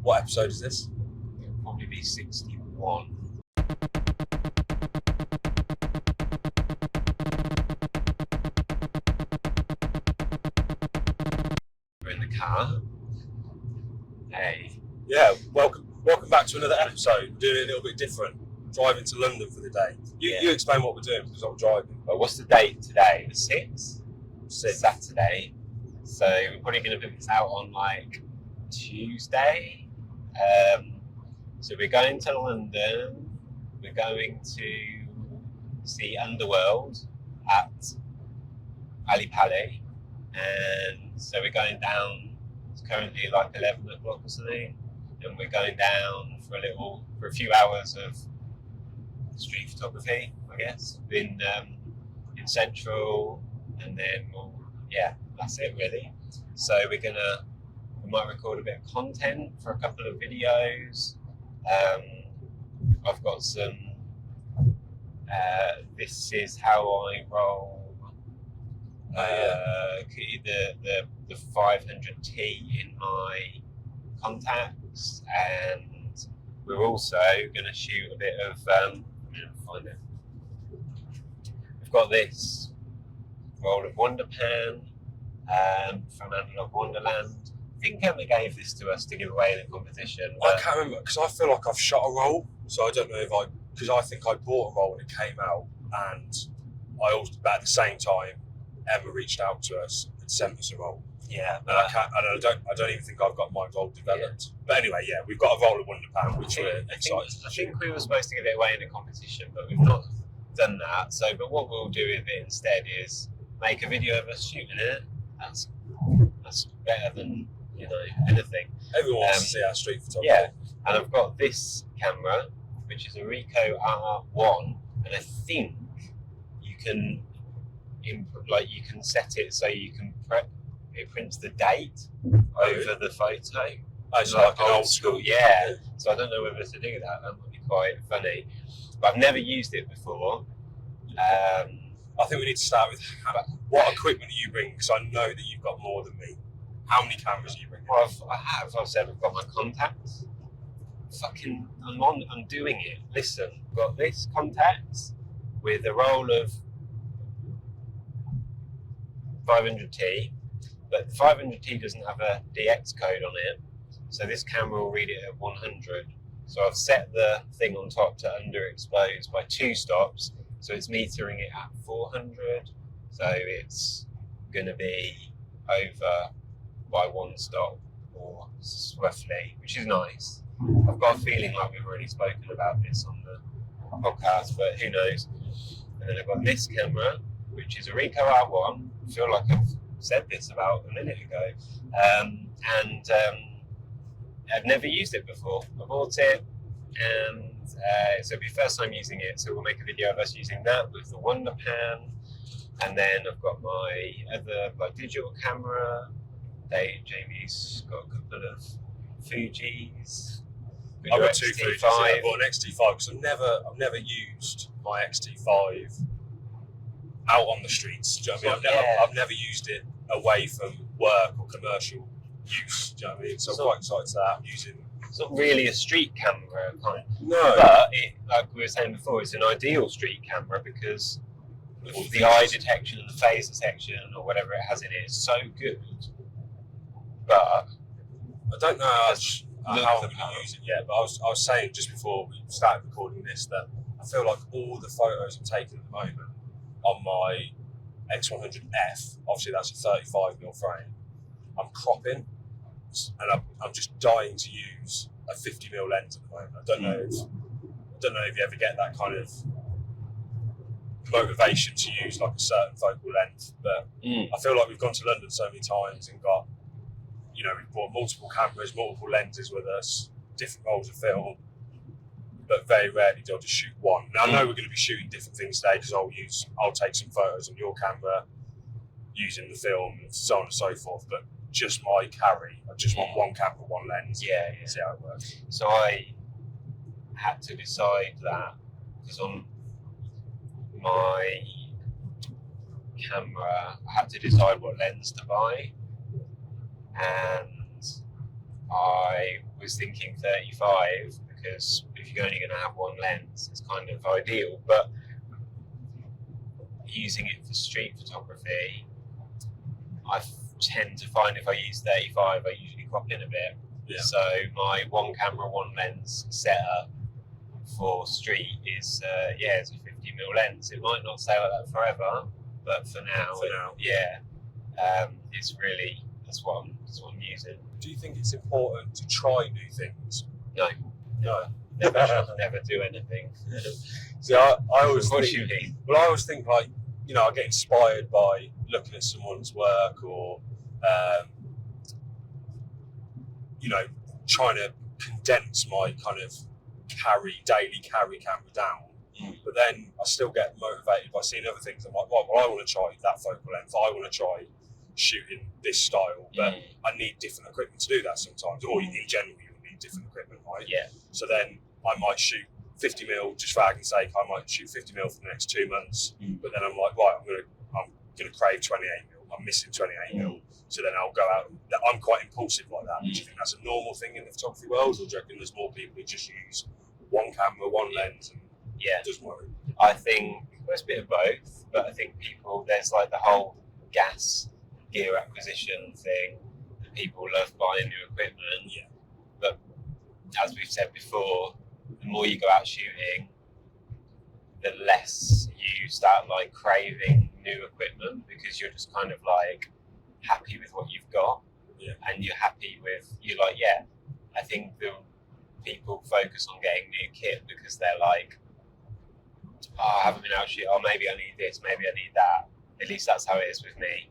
What episode is this? It'll probably be 61. We're in the car. Hey. Yeah, welcome back to another episode. We're doing it a little bit different. Driving to London for the day. You explain what we're doing because I'm driving. Well, what's the date today? The 6th? Saturday. So we're probably going to put this out on like Tuesday. So we're going to London. We're going to see Underworld at Ali Pali. And so we're going down, it's currently like 11 o'clock or something. And we're going down for a few hours of street photography, I guess, in Central, and then that's it really. So we might record a bit of content for a couple of videos. I've got some. This is how I roll. The 500T in my contacts, and we're also going to shoot a bit of. Find it. We've got this roll of Wonder Pan from Analog Wonderland. I think Emma gave this to us to give away in a competition. I can't remember because I feel like I've shot a roll, so I don't know because I think I bought a roll when it came out, and but at the same time, Emma reached out to us and sent us a roll. Yeah, and I don't even think I've got my roll developed. Yeah. But anyway, we've got a roll of Wonder Pan, which we're excited. I think we were supposed to give it away in a competition, but we've not done that. So, but what we'll do with it instead is make a video of us shooting it. That's better than anything. Everyone wants to see our street photography. Yeah, and I've got this camera, which is a Ricoh R1, and I think you can set it so you can it prints the date over the photo. Oh, it's like an old school. Yeah. So I don't know whether to do that. That might be quite funny. But I've never used it before. I think we need to start with what equipment are you bringing? Because I know that you've got more than me. How many cameras are you bringing? Well, I've said I've got my contacts. I'm doing it. Listen, I've got this contacts with a roll of 500T. But the 500T doesn't have a DX code on it, so this camera will read it at 100. So I've set the thing on top to underexpose by 2 stops, so it's metering it at 400. So it's going to be over by 1 stop, or roughly, which is nice. I've got a feeling like we've already spoken about this on the podcast, but who knows. And then I've got this camera, which is a Ricoh R1. I feel like I've said this about a minute ago, and I've never used it before. I bought it, and so it'll be first time using it. So we'll make a video of us using that with the Wonder Pan, and then I've got my other digital camera. Jamie's got a couple of Fujis. I've got 2 Fujis. I've got an XT5 because I've never used my XT5 out on the streets. Do you know what I mean? I've never used it away from work or commercial use. Do you know what I mean? So I'm quite excited that I'm using. It's not really a street camera, kind of. No. But like we were saying before, it's an ideal street camera because the eye detection and the phase detection or whatever it has in it is so good. But I don't know how I'm going to use it yet. But I was saying just before we started recording this that I feel like all the photos I'm taking at the moment on my X100F, obviously that's a 35mm frame, I'm cropping, and I'm just dying to use a 50mm lens at the moment. I don't know if you ever get that kind of motivation to use like a certain focal length, but I feel like we've gone to London so many times and got, we've brought multiple cameras, multiple lenses with us, different rolls of film, but very rarely do I just shoot one. Now I know we're going to be shooting different things today because I'll take some photos on your camera using the film and so on and so forth, but just my carry, I just want one camera, one lens. Yeah. See how it works. So I had to decide that because on my camera I had to decide what lens to buy, and I was thinking 35 because if you're only going to have one lens, it's kind of ideal. But using it for street photography, I tend to find if I use 35, I usually crop in a bit. Yeah. So my one camera, one lens setup for street is it's a 50mm lens. It might not stay like that forever, but for now, it's really that's what I'm using. Do you think it's important to try new things? No. Never do anything. See, I always What do think, you mean? well, I always think like, you know, I get inspired by looking at someone's work or, you know, trying to condense my kind of daily carry camera down. But then I still get motivated by seeing other things. I'm like, well, I want to try that focal length. I want to try shooting this style, but I need different equipment to do that sometimes. Or in general, you need different equipment, right? Yeah. So then I might shoot 50mm just for argument's sake. I might shoot 50mm for the next 2 months, but then I'm like, right, I'm gonna crave 28mm. I'm missing 28mm. So then I'll go out. I'm quite impulsive like that. Do you think that's a normal thing in the photography world, or do you reckon there's more people who just use one camera, one lens, and it doesn't worry? I think there's a bit of both, but I think there's like the whole gas gear acquisition thing. People love buying new equipment. Yeah. But as we've said before, the more you go out shooting, the less you start like craving new equipment because you're just kind of like happy with what you've got, and you're happy with I think the people focus on getting new kit because they're like, I haven't been out shooting, maybe I need this, maybe I need that. At least that's how it is with me.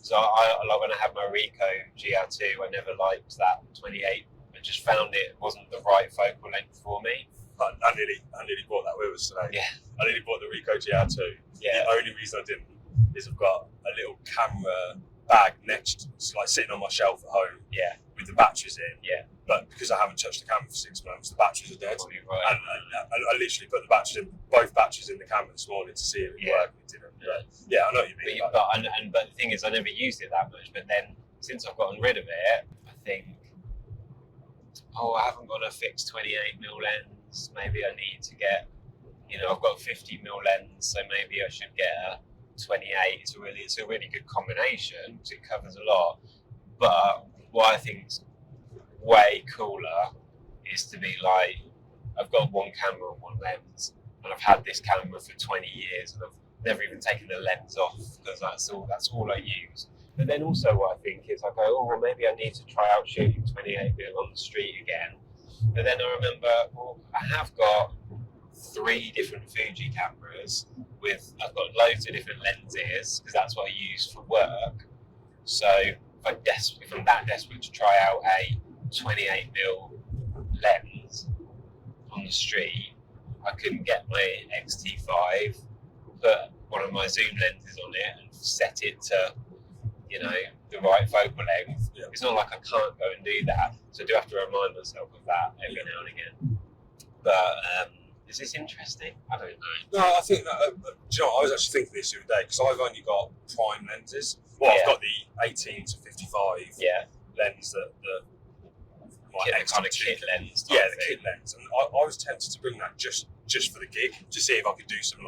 So I like when I had my Ricoh GR2, I never liked that 28. I just found it wasn't the right focal length for me. I nearly bought that with us today. Yeah. I nearly bought the Ricoh GR2. Yeah. The only reason I didn't is I've got a little camera bag next, like sitting on my shelf at home. Yeah. With the batteries in. Yeah. But because I haven't touched the camera for 6 months, the batteries are dead. Right. And I literally put both batteries in the camera this morning to see if it worked. It didn't. But, I know what you mean. But the thing is, I never used it that much. But then since I've gotten rid of it, I think, I haven't got a fixed 28mm lens. Maybe I need to get, I've got a 50mm lens, so maybe I should get a 28. It's a really good combination because it covers a lot. But what I think is way cooler is to be like, I've got one camera and one lens, and I've had this camera for 20 years, and I've never even taken the lens off because that's all I use. But then also what I think is I go, well, maybe I need to try out shooting 28mm on the street again. But then I remember, I have got 3 different Fuji cameras I've got loads of different lenses because that's what I use for work. So if I'm that desperate to try out a 28mm lens on the street, I can get my X-T5, put one of my zoom lenses on it and set it to, the right focal length. Yeah. It's not like I can't go and do that, so I do have to remind myself of that every now and again. But is this interesting? I don't know. No, I think that, do you know what, I was actually thinking this the other day because I've only got prime lenses. Well, I've got the 18 to 55 lens that kind of kit lens. The kit lens, and I was tempted to bring that just for the gig to see if I could do some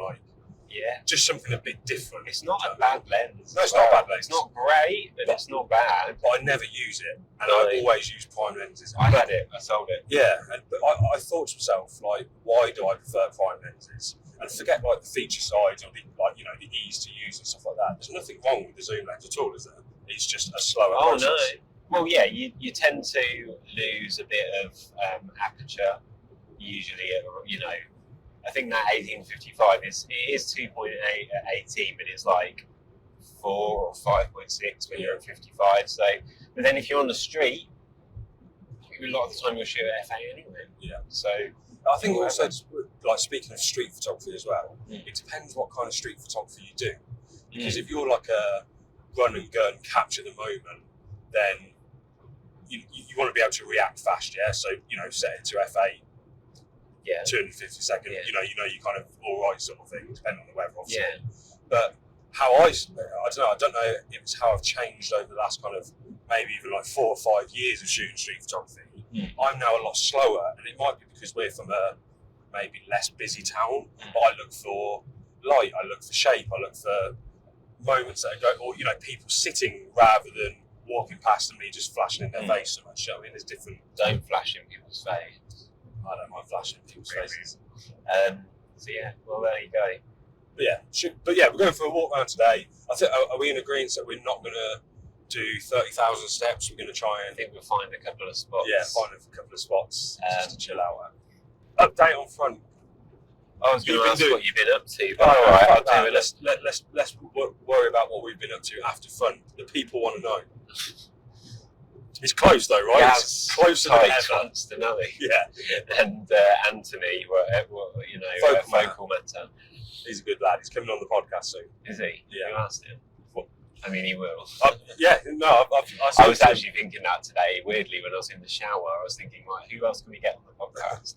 just something a bit different. It's not a bad lens. No, it's not a bad lens. It's not great, but it's not bad. But I never use it, and I always use prime lenses. I had it. I sold it. Yeah, but I thought to myself, like, why do I prefer prime lenses? And forget like the feature sides or the ease to use and stuff like that. There's nothing wrong with the zoom lens at all, is there? It's just a slower process. No. Well, yeah, you tend to lose a bit of aperture usually. I think that 1855 is 2.8 at 18, but it's like 4 or 5.6 when you're at 55. So, but then if you're on the street, a lot of the time you'll shoot at FA anyway. Yeah. So I think also, like speaking of street photography as well, it depends what kind of street photography you do. Because if you're like a run and gun capture the moment, then you want to be able to react fast. Yeah. So set it to FA. 250 seconds. You kind of all right sort of thing, depending on the weather, obviously. Yeah. But how I don't know if it's how I've changed over the last kind of maybe even like 4 or 5 years of shooting street photography. I'm now a lot slower, and it might be because we're from a maybe less busy town, but I look for light, I look for shape, I look for moments that go, or people sitting rather than walking past and me just flashing in their face so much. I mean, there's different. Don't flash in people's face. I don't mind flashing in people's faces. So yeah, well there you go. But yeah, we're going for a walk around today. I think are we in agreement that we're not going to do 30,000 steps? We're going to try and. I think we'll find a couple of spots. Yeah, find a couple of spots just to chill out at. Update on front. I was going to ask what you've been up to, but all right, I'll do it. Let's worry about what we've been up to after front. The people want to know. It's close though, right? Yeah, it's closer than ever. Constantly. Yeah. And Anthony, vocal matter. He's a good lad. He's coming on the podcast soon. Is he? Yeah. You asked him. What? I mean, he will. I was actually thinking that today. Weirdly, when I was in the shower, I was thinking, like, who else can we get on the podcast?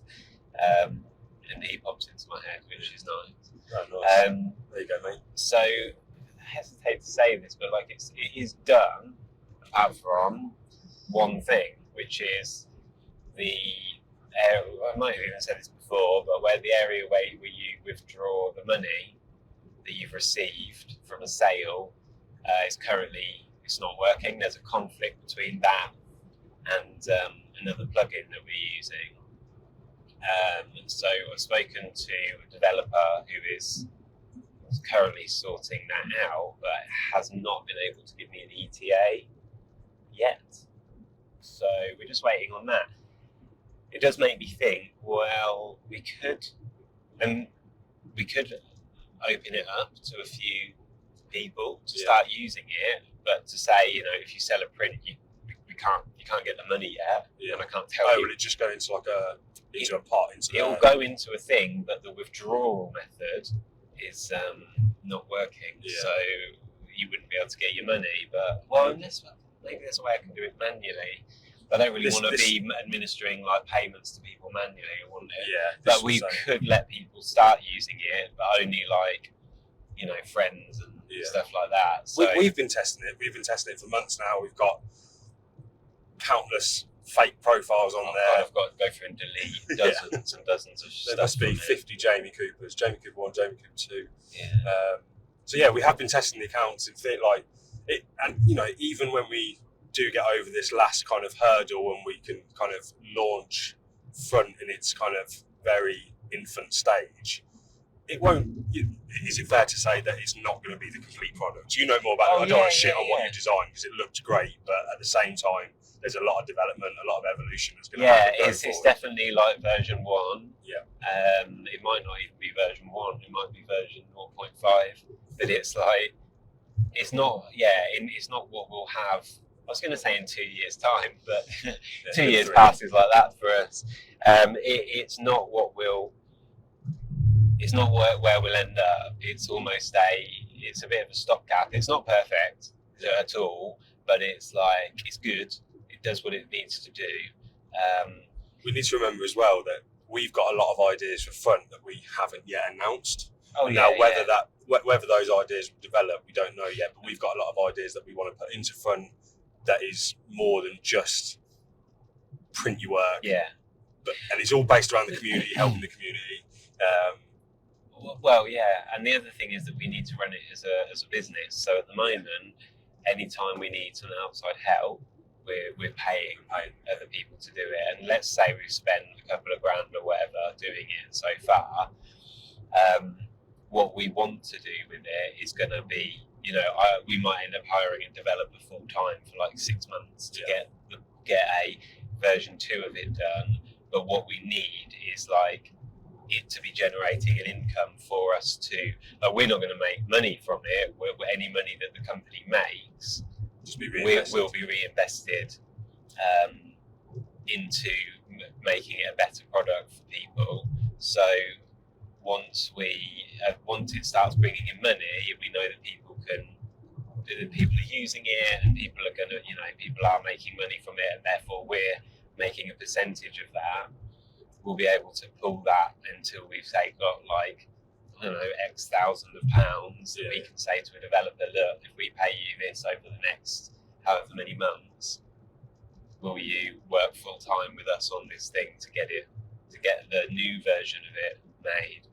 And he popped into my head, which is nice. Oh, nice. There you go, mate. So, I hesitate to say this, but like it is done, apart from one thing, which is the area. I might have even said this before, but where the area where you withdraw the money that you've received from a sale is currently not working. There's a conflict between that and another plugin that we're using. And so I've spoken to a developer who is currently sorting that out, but has not been able to give me an ETA yet. So we're just waiting on that. It does make me think, well, we could open it up to a few people to start using it, but to say, if you sell a print, you can't get the money yet, and I can't tell you. Will it just go into a pot? It'll go into a thing, but the withdrawal method is not working, so you wouldn't be able to get your money. But maybe there's a way I can do it manually. I don't really want to be administering payments to people manually. I want it. Yeah, but we could let people start using it, but only friends and stuff like that. So we've been testing it. We've been testing it for months now. We've got countless fake profiles on there. I've got to go through and delete dozens and dozens of stuff. There must be 50 Jamie Coopers, Jamie Cooper 1, Jamie Cooper 2. Yeah. We have been testing the accounts and think even when we do get over this last kind of hurdle and we can kind of launch front in its kind of very infant stage, it won't. Is it fair to say that it's not going to be the complete product? You know more about it. I don't want to shit on what you designed because it looked great, but at the same time, there's a lot of development, a lot of evolution that's going to happen. Yeah, it's definitely like version 1. Yeah. It might not even be version 1. It might be version 0.5. But it's like, it's not what we'll have. I was going to say in 2 years' time, but 2 years passes like that for us. It's not what it's not where we'll end up. It's almost it's a bit of a stopgap. It's not perfect at all, but it's good. It does what it needs to do. We need to remember as well that we've got a lot of ideas for front that we haven't yet announced. Whether those ideas will develop, we don't know yet. But we've got a lot of ideas that we want to put into front that is more than just print your work. Yeah. And it's all based around the community, helping the community. And the other thing is that we need to run it as a business. So at the moment, anytime we need some outside help, we're paying other people to do it. And let's say we've spent a couple of grand or whatever doing it so far. What we want to do with it is going to be, we might end up hiring a developer full time for 6 months to get a version 2 of it done. But what we need is it to be generating an income for us to. We're not going to make money from it. Any money that the company makes will be reinvested into making it a better product for people. So once it starts bringing in money, we know that people are using it, and people are going to, people are making money from it, and therefore we're making a percentage of that. We'll be able to pull that until we've got X thousand of pounds. We can say to a developer, look, if we pay you this over the next however many months, will you work full time with us on this thing to get the new version of it made.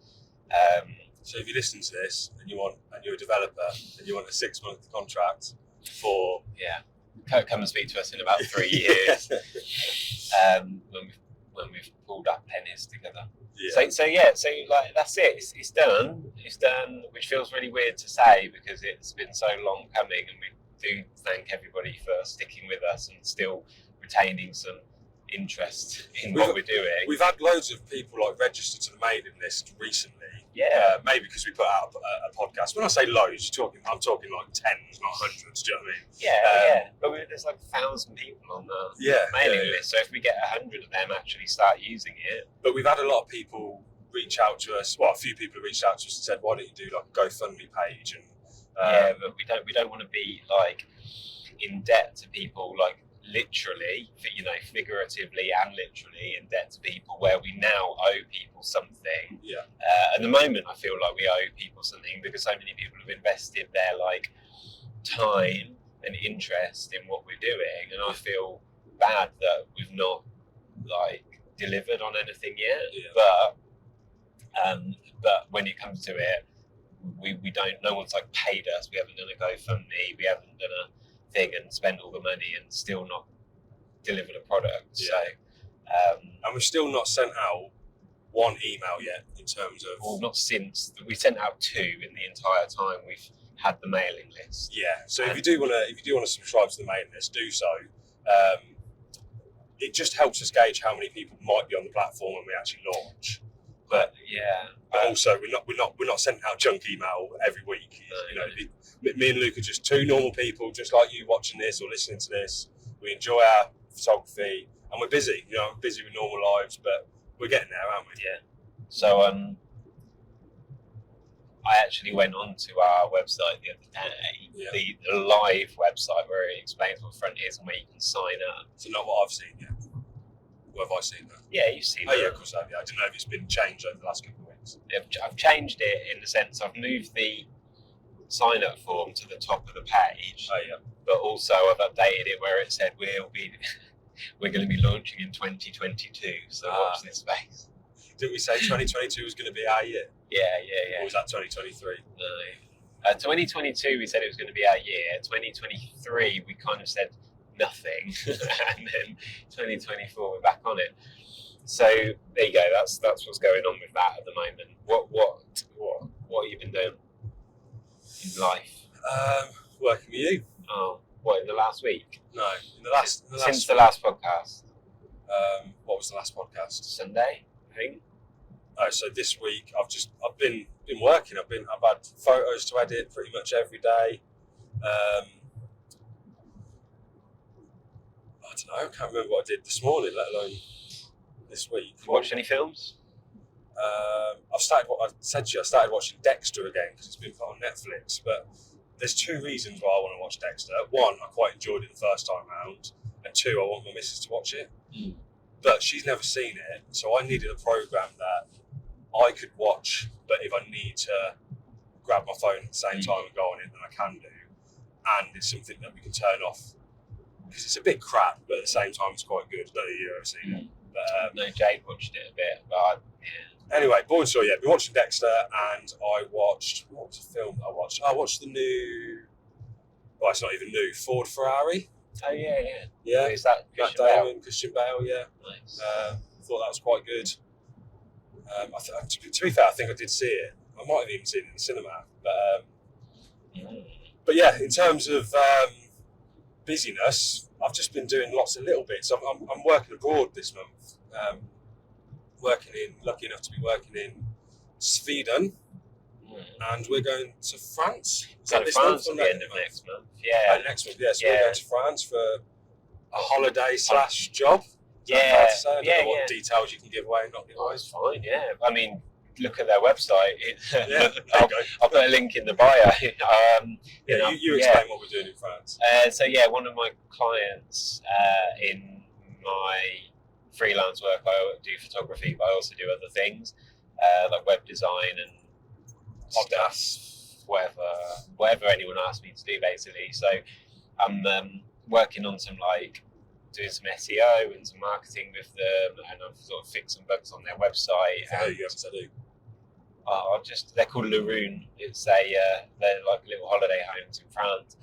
So if you're listening to this and you're a developer and you want a 6-month contract for come and speak to us in about 3 years when we've pulled up pennies together. Yeah. So like that's it. It's done. It's done, which feels really weird to say because it's been so long coming, and we do thank everybody for sticking with us and still retaining some interest in what we're doing. We've had loads of people like register to the mailing list recently. Yeah. Maybe because we put out a podcast. When I say loads, I'm talking like tens, not hundreds. Do you know what I mean? Yeah. But there's like 1,000 people on the mailing list. So if we get 100 of them actually start using it. But we've had a lot of people reach out to us. Well, a few people have reached out to us and said, "Why don't you do like a GoFundMe page?" And but we don't want to be like in debt to people, like literally, figuratively and literally in debt to people, where we now owe people something. Yeah. At the moment, I feel like we owe people something because so many people have invested their like time and interest in what we're doing, and I feel bad that we've not like delivered on anything yet. Yeah. But when it comes to it, we don't. No one's like paid us. We haven't done a GoFundMe. We haven't done a thing and spent all the money and still not delivered a product. Yeah. So, and we've still not sent out one email yet in terms of. Well, not since we sent out 2 in the entire time we've had the mailing list. Yeah. So if you do want to subscribe to the mailing list, do so. It just helps us gauge how many people might be on the platform when we actually launch. But also we're not sending out junk email every week. Me and Luke are just 2 normal people, just like you, watching this or listening to this. We enjoy our photography, and we're busy. Busy with normal lives, but we're getting there, aren't we? Yeah. So I actually went onto our website the other day, the live website where it explains what Front is and where you can sign up. So not what I've seen yet. Or have I seen that? Yeah, you've seen that. Oh yeah, of course I have. Yeah. I didn't know if it's been changed over the last couple of weeks. I've changed it in the sense I've moved the sign-up form to the top of the page. Oh yeah. But also I've updated it where it said we're going to be launching in 2022. So watch this space. Didn't we say 2022 was going to be our year? Yeah. Or was that 2023? No. 2022 we said it was going to be our year. 2023 we kind of said nothing, and then 2024 we're back on it. So there you go. That's what's going on with that at the moment. What have you been doing in life? Working with you. Oh, what, in the last week? No, Since the last podcast. What was the last podcast? Sunday, I think. Oh, so this week I've been working. I've had photos to edit pretty much every day. I don't know. I can't remember what I did this morning, let alone this week. Did you watch any films? I started watching Dexter again because it's been put on Netflix. But there's 2 reasons why I want to watch Dexter. 1, I quite enjoyed it the first time round, and 2, I want my missus to watch it. But she's never seen it, so I needed a program that I could watch. But if I need to grab my phone at the same time and go on it, then I can do. And it's something that we can turn off because it's a bit crap, but at the same time it's quite good. I don't know if you've ever seen it. But, no, Jade watched it a bit, but Anyway, Boy Story, yeah. Been watching Dexter, and I watched, what was the film that I watched? I watched the new, well, it's not even new, Ford Ferrari. Oh, yeah. Yeah. Is that Matt Damon, Christian Bale, yeah. Nice. Thought that was quite good. To be fair, I think I did see it. I might have even seen it in the cinema. But yeah, in terms of busyness, I've just been doing lots of little bits. I'm working abroad this month. Lucky enough to be working in Sweden, and we're going to France. Is that this month or the end of next month? Yeah. Next month, yeah. So we're going to France for a holiday / job. Yeah. I don't know what details you can give away, not give away. It's fine, yeah. I mean, look at their website. I'll put a link in the bio. You explain what we're doing in France. So one of my clients in my freelance work, I do photography, but I also do other things like web design and podcasts, whatever anyone asks me to do, basically. So I'm working on some like doing some SEO and some marketing with them, and I've sort of fixed some bugs on their website. They're called Laroon. It's they're like little holiday homes in France,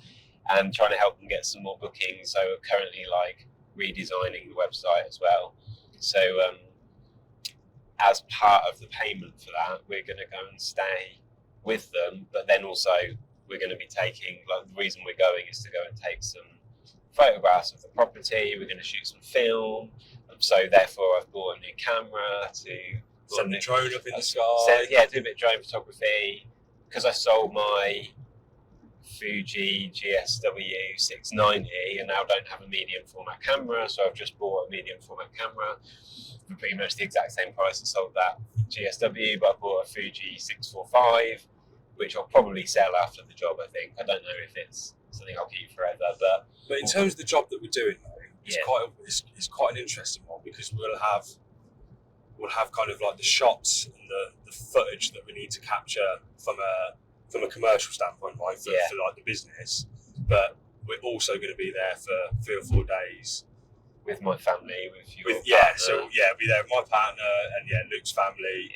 and trying to help them get some more bookings. So we're currently like redesigning the website as well. So as part of the payment for that, we're going to go and stay with them, but then also we're going to be taking, like, the reason we're going is to go and take some photographs of the property. We're going to shoot some film, so therefore I've bought a new camera to send the drone up in the sky. Do a bit of drone photography, because I sold my Fuji GSW 690 and now don't have a medium format camera, so I've just bought a medium format camera for pretty much the exact same price I sold that GSW, but I bought a Fuji 645, which I'll probably sell after the job. I think, I don't know if it's something I'll keep forever, but in terms of the job that we're doing though, it's quite an interesting one, because we'll have kind of like the shots and the footage that we need to capture from a commercial standpoint, right, for like the business, but we're also going to be there for 3 or 4 days with my family, with your partner. I'll be there with my partner and Luke's family.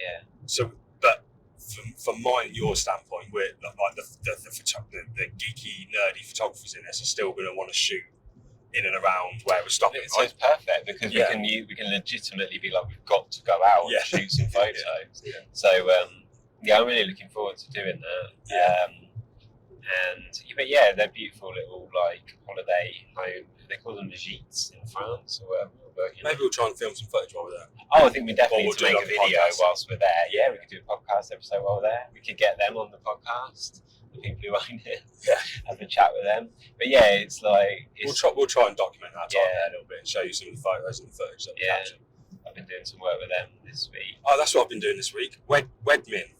So, but from mine and your standpoint, we're like the geeky, nerdy photographers in us are still going to want to shoot in and around where we're stopping. So it's perfect, because we can legitimately be like, we've got to go out and shoot some photos. So I'm really looking forward to doing that. They're beautiful little like holiday home. They call them gîtes in France or whatever. But, maybe we'll try and film some footage while we're there. Oh, I think we definitely need to make a video whilst we're there. Yeah, we could do a podcast episode while we're there. We could get them on the podcast, the people who own it. Have a chat with them. But it's like we'll try and document that time there a little bit and show you some of the photos and the footage that we captured. I've been doing some work with them this week. Oh, that's what I've been doing this week. Wedmin.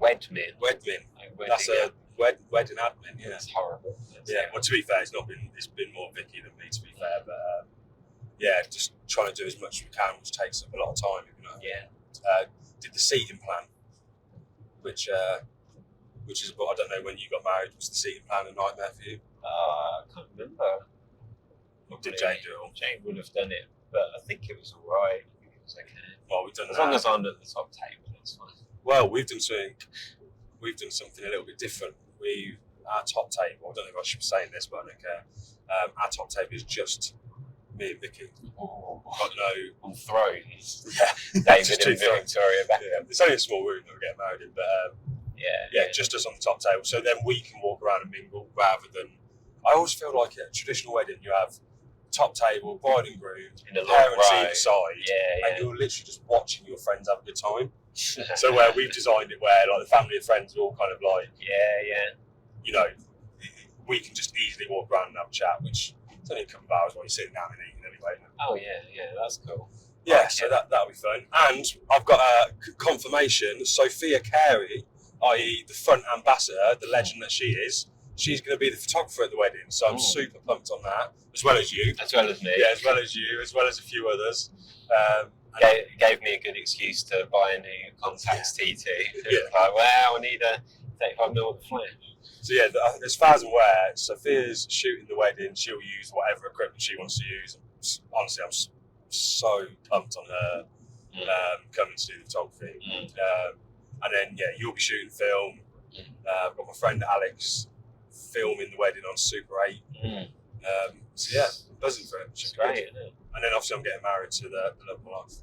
That's a wedding admin. Yeah, it's horrible. Well, to be fair, it's been more Vicky than me, to be fair. But just trying to do as much as we can, which takes up a lot of time. Did the seating plan, which is about, I don't know, when you got married, was the seating plan a nightmare for you? I can't remember. Or did Jane do it all? Jane would have done it, but I think it was alright. I think it was okay. Well, we've done as long as I'm at the top table, it's fine. Well, we've done something a little bit different. Our top table, I don't know if I should be saying this, but I don't care. Our top table is just me and Vicky. Got no on thrones. David and Victoria back. It's only a small room that we're getting married in, but just us on the top table. So then we can walk around and mingle, rather than, I always feel like at a traditional wedding you have top table, bride and groom, parents either side, and you're literally just watching your friends have a good time. So where we've designed it where like the family and friends are all kind of like, we can just easily walk around and have a chat, which it's only a couple of hours while you're sitting down and eating anyway. Oh yeah, that's cool. So that'll be fun. And I've got a confirmation. Sophia Carey, i.e. the front ambassador, the legend that she is, she's going to be the photographer at the wedding. So I'm super pumped on that, as well as you. As well as me. Yeah, as well as you, as well as a few others. Gave me a good excuse to buy a new Contax T2. Like, well, I need a 35mm flash. So as far as I'm aware, Sophia's shooting the wedding. She'll use whatever equipment she wants to use. Honestly, I'm so pumped on her coming to do the photography. And then you'll be shooting film. I've got my friend Alex filming the wedding on Super 8. I'm buzzing for it. It's great, isn't it? And then obviously I'm getting married to the love of my life.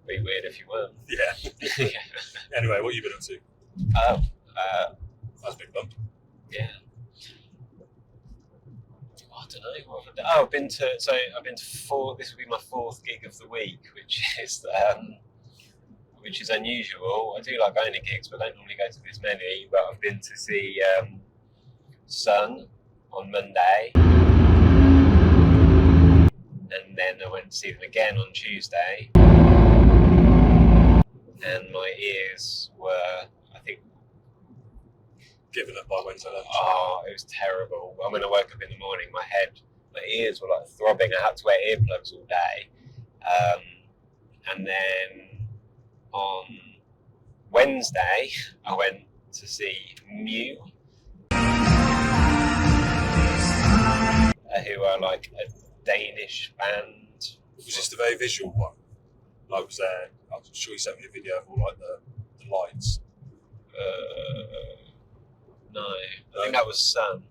Be weird if you weren't. Anyway, what have you been up to? That's a big bump. Yeah. I don't know what I've done. I've been to 4. This will be my 4th gig of the week, which is unusual. I do like going to gigs, but I don't normally go to this many. But I've been to see Sun on Monday, and then I went to see them again on Tuesday, and my ears were, I think, given up by Wednesday lunch. Oh, it was terrible. When I woke up in the morning, my ears were like throbbing. I had to wear earplugs all day. And then on Wednesday, I went to see Mew, who are like a Danish band. Was this the very visual one? Like, was there? I'm sure you sent me a video of all like the lights. No, I think that was Sun.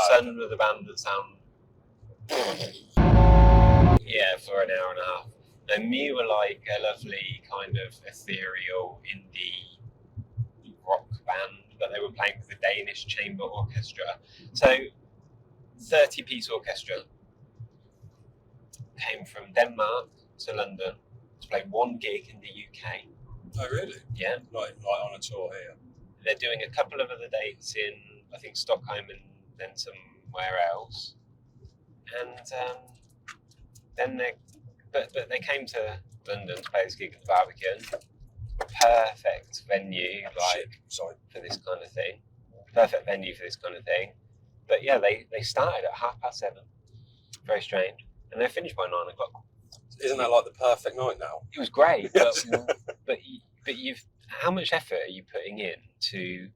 Sun were the band that sound. Yeah, for an hour and a half. And Mew were like a lovely kind of ethereal indie rock band, but they were playing with the Danish Chamber Orchestra. So, 30-piece orchestra came from Denmark to London to play one gig in the UK. Oh, really? Yeah. Like on a tour here. They're doing a couple of other dates in, I think, Stockholm and then somewhere else. And then they came to London to play this gig at the Barbican. Perfect venue, for this kind of thing. Perfect venue for this kind of thing. But yeah, they started at 7:30. Very strange. And they finished by 9:00. Isn't that like the perfect night now? It was great, but how much effort are you putting in to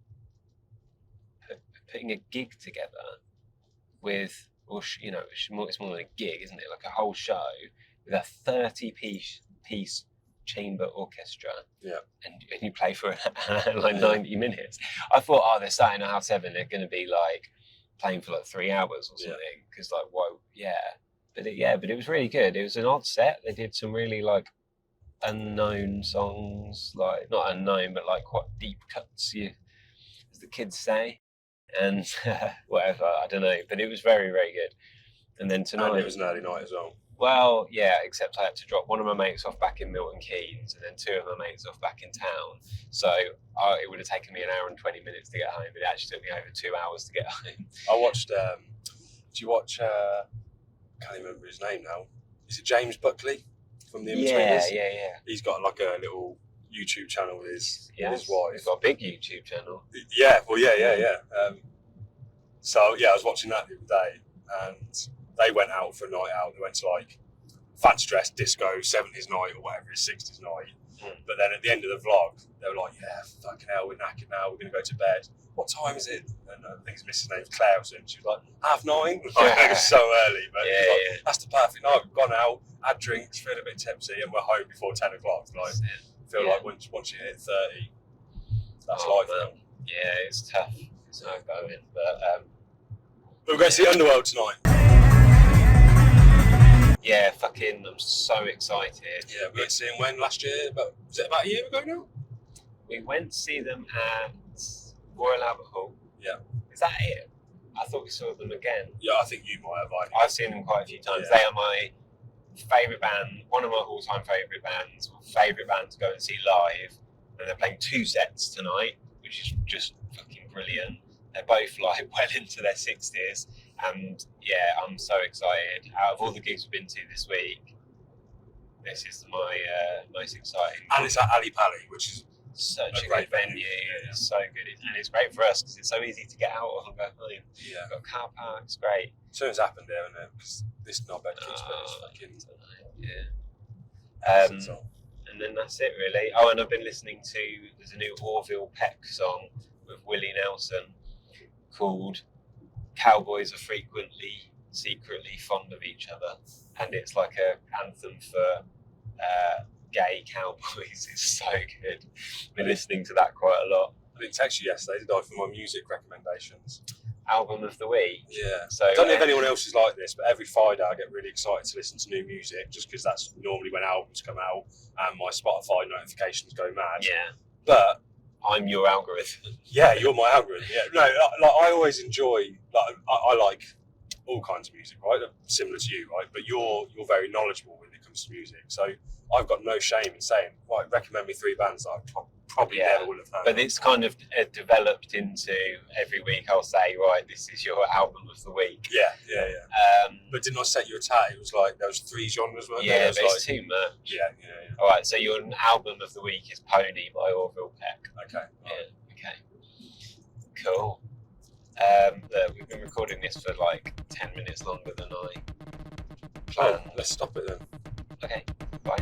putting a gig together with, it's more than a gig, isn't it? Like a whole show with a 30-piece chamber orchestra. Yeah. And you play for like 90 minutes. I thought, they're starting at 7:30. They're going to be like playing for like 3 hours or something. Because but it was really good. It was an odd set. They did some really like unknown songs, like not unknown, but like quite deep cuts, as the kids say, and whatever. I don't know, but it was very, very good. And then tonight, and it was an early night as well. Well, yeah, except I had to drop one of my mates off back in Milton Keynes, and then 2 of my mates off back in town. So it would have taken me an hour and 20 minutes to get home, but it actually took me over 2 hours to get home. I watched. Did you watch? I can't even remember his name now. Is it James Buckley from the In-Betweeners? Yeah. He's got like a little YouTube channel with his wife. He's got a big YouTube channel. Yeah, well, yeah. So yeah, I was watching that the other day, and they went out for a night out. They went to like fancy dress disco, 70s night or whatever, 60s night. But then at the end of the vlog, they were like, "Yeah, fucking hell, we're knackered now. We're gonna go to bed. What time is it?" And I think his missus' name's Claire, and she was like, 9:30. It was so early, but that's the perfect night. We've gone out, had drinks, feeling a bit tipsy, and we're home before 10:00. Like, like once you hit 30, that's life now. Yeah, it's tough. It's not going, but we're going to see Underworld tonight. Yeah, I'm so excited. Yeah, we went to see them when last year? Was it about a year ago now? We went to see them at Royal Albert Hall. Yeah. Is that it? I thought we saw them again. Yeah, I think you might have. I've seen them quite a few times. Yeah. They are my favourite band, one of my all-time favourite bands, favourite band to go and see live. And they're playing 2 sets tonight, which is just fucking brilliant. They're both like well into their 60s. And yeah, I'm so excited. Out of all the gigs we've been to this week, this is my most exciting. And it's at Ali Pali, which is such a good venue. Yeah. It's so good. And it's great for us because it's so easy to get out of and go home. Yeah. We've got a car park, it's great. Something's happened there, and because this knobhead keeps fucking. Yeah. And then that's it really. Oh, and I've been listening to, there's a new Orville Peck song with Willie Nelson called Cowboys Are Frequently Secretly Fond of Each Other, and it's like a anthem for gay cowboys. It's so good. Been listening to that quite a lot. I didn't text you yesterday, did I, for my music recommendations? Album of the week. Yeah. So I don't know if anyone else is like this, but every Friday I get really excited to listen to new music, just because that's normally when albums come out and my Spotify notifications go mad. Yeah. But I'm your algorithm. Yeah, you're my algorithm. Yeah. No, like I always enjoy. Like I like all kinds of music, right? Similar to you, right? But you're very knowledgeable when it comes to music. So I've got no shame in saying, right, recommend me 3 bands that I probably never would have heard. But it's kind of developed into every week I'll say, right, this is your album of the week. Yeah. But didn't I set you a tag? It was like there was 3 genres, weren't there? Yeah, but it's too much. Yeah. All right, so your album of the week is Pony by Orville Peck. Okay. Yeah. Okay. Cool. We've been recording this for like 10 minutes longer than I planned. Let's stop it then. Okay. Bye.